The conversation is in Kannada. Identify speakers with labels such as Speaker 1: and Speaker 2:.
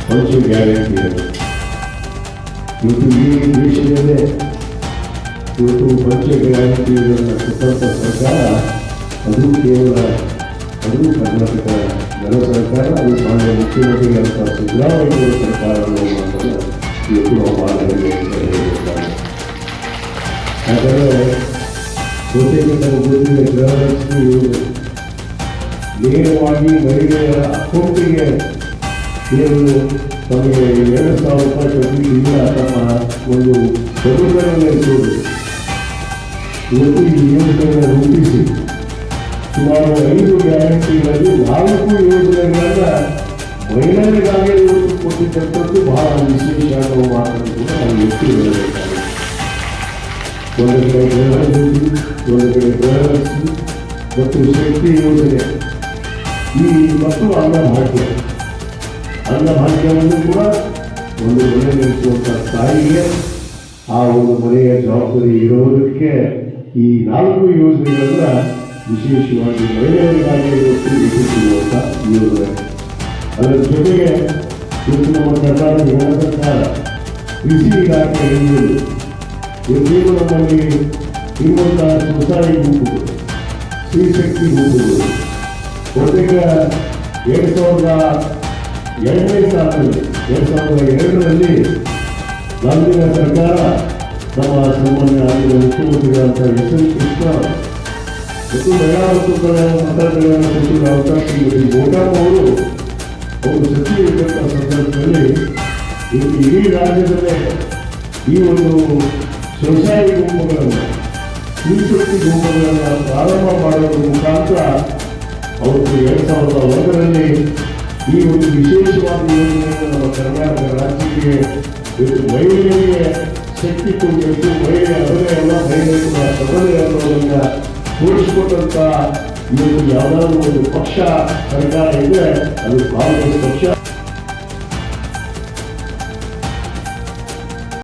Speaker 1: ಪಂಚ ಗ್ಯಾರಂಟಿಗಳು ಇವತ್ತು ಈ ದೇಶದಲ್ಲೇ ಇವತ್ತು ಪಂಚ ಗ್ಯಾರಂಟಿಗಳನ್ನು ಕೊಟ್ಟಂಥ ಸರ್ಕಾರ ಅದು ಕೇವಲ ಅದು ಕರ್ನಾಟಕ ಗಣ ಸರ್ಕಾರ, ಅದು ಮಾನ್ಯ ಮುಖ್ಯಮಂತ್ರಿಗಳಂಥ ಸಿದ್ದರಾಮಯ್ಯ ಸರ್ಕಾರ ಅನ್ನೋದನ್ನು ಇವತ್ತು ನಾವು ಮಾನವರಿಗೆ ಹೇಳಬೇಕಾಗಿದೆ. ಯಾಕಂದರೆ ಜೊತೆಗೆ ನಾವು ಗೊತ್ತಿದೆ ಗೃಹಲಕ್ಷ್ಮಿ ಯೋಜನೆ ನೇರವಾಗಿ ಮಹಿಳೆಯರ ಅಕೌಂಟಿಗೆ ಏನು ತಮಗೆ 2,000 ರೂಪಾಯಿ ಕಟ್ಟಿಲ್ಲ ತಮ್ಮ ಒಂದು ಬದುಕನ್ನು ನಡೆಸೋದು. ಇವತ್ತು ಈ ಯೋಜನೆಯನ್ನು ರೂಪಿಸಿ ಸುಮಾರು 5 ಗ್ಯಾರಂಟಿಗಳಲ್ಲಿ 4 ಯೋಜನೆಗಳನ್ನು ಮಹಿಳೆಯರಿಗಾಗಿ ಇವತ್ತು ಕೊಟ್ಟಿದ್ದಂಥದ್ದು ಬಹಳ ವಿಶೇಷ ಅನ್ನೋ ಮಾತನ್ನು ಕೂಡ ನಾವು ಎತ್ತಿ ಹೇಳಬೇಕಾಗಿದೆ. ಒಂದು ಕಡೆ ಗೃಹಲಕ್ಷ್ಮಿ, ಒಂದು ಕಡೆ ಗೃಹಲಕ್ಷ್ಮಿ ಮತ್ತು ಶಕ್ತಿ ಯೋಜನೆ ಮತ್ತು ಅನ್ನಭಾಗ್ಯವನ್ನು ಕೂಡ ಒಂದು ಮನೆ ನಡೆಸುವಂಥ ತಾಯಿಗೆ ಆ ಒಂದು ಮನೆಯ ಜವಾಬ್ದಾರಿ ಇರೋದಕ್ಕೆ ಈ 4 ಯೋಜನೆಗಳನ್ನ ವಿಶೇಷವಾಗಿ ಮಹಿಳೆಯರಿಗಾಗಿ ರೂಪಿಸಿರುವಂಥ ಯೋಜನೆ. ಅದರ ಜೊತೆಗೆ ಇವತ್ತು ನಮ್ಮ ಕರ್ನಾಟಕ ಗಣ ಸರ್ಕಾರ ಕೃಷಿ ಇಲಾಖೆ ಇವತ್ತೇನು ನಮ್ಮಲ್ಲಿ ಇರುವಂಥ ಸ್ವಸಹಾಯ ಗುಂಪುಗಳು, ಸ್ತ್ರೀಶಕ್ತಿ ಗುಂಪುಗಳು ಬಹುತೇಕ 2002ರಲ್ಲಿ ನಮ್ಮಿನ ಸರ್ಕಾರ ನಮ್ಮ ಸಾಮಾನ್ಯ ಆಗಿರುವ ಮುಖ್ಯಮಂತ್ರಿಗಳಂತ ಎಸ್ ಎಂ ಕೃಷ್ಣ ಮತ್ತು ಮಹಿಳಾ ಮತ್ತು ಮಕ್ಕಳ ಕಲ್ಯಾಣ ಸಚಿವರ ಅವಕಾಶ ಗೋಟಾಮ್ ಅವರು ಸಚಿವರಿದ್ದಂಥ ಸಂದರ್ಭದಲ್ಲಿ ಇವತ್ತು ಇಡೀ ರಾಜ್ಯದಲ್ಲೇ ಈ ಒಂದು ಸ್ವಸಹಾಯ ಗುಂಪುಗಳನ್ನು, ಸ್ತ್ರೀಶಕ್ತಿ ಗುಂಪುಗಳನ್ನು ಪ್ರಾರಂಭ ಮಾಡೋದ್ರ ಮುಖಾಂತರ ಅವತ್ತು 2001ರಲ್ಲಿ ಈ ಒಂದು ವಿಶೇಷವಾದ ಯೋಜನೆಯನ್ನು ನಮ್ಮ ಕರ್ನಾಟಕ ರಾಜ್ಯಕ್ಕೆ ಇವತ್ತು ಮಹಿಳೆಯರಿಗೆ ಶಕ್ತಿ ಕೊಡಬೇಕು, ಅವರೇ ಎಲ್ಲ ಮಹಿಳೆಯರು ಸಬಲೆ ಅನ್ನೋದನ್ನು ತೋರಿಸಿಕೊಟ್ಟಂಥ ಇವತ್ತು ಯಾವುದಾದ್ರೂ ಒಂದು ಪಕ್ಷ ಸರ್ಕಾರ ಇದ್ದರೆ ಅದು ಕಾಂಗ್ರೆಸ್ ಪಕ್ಷ.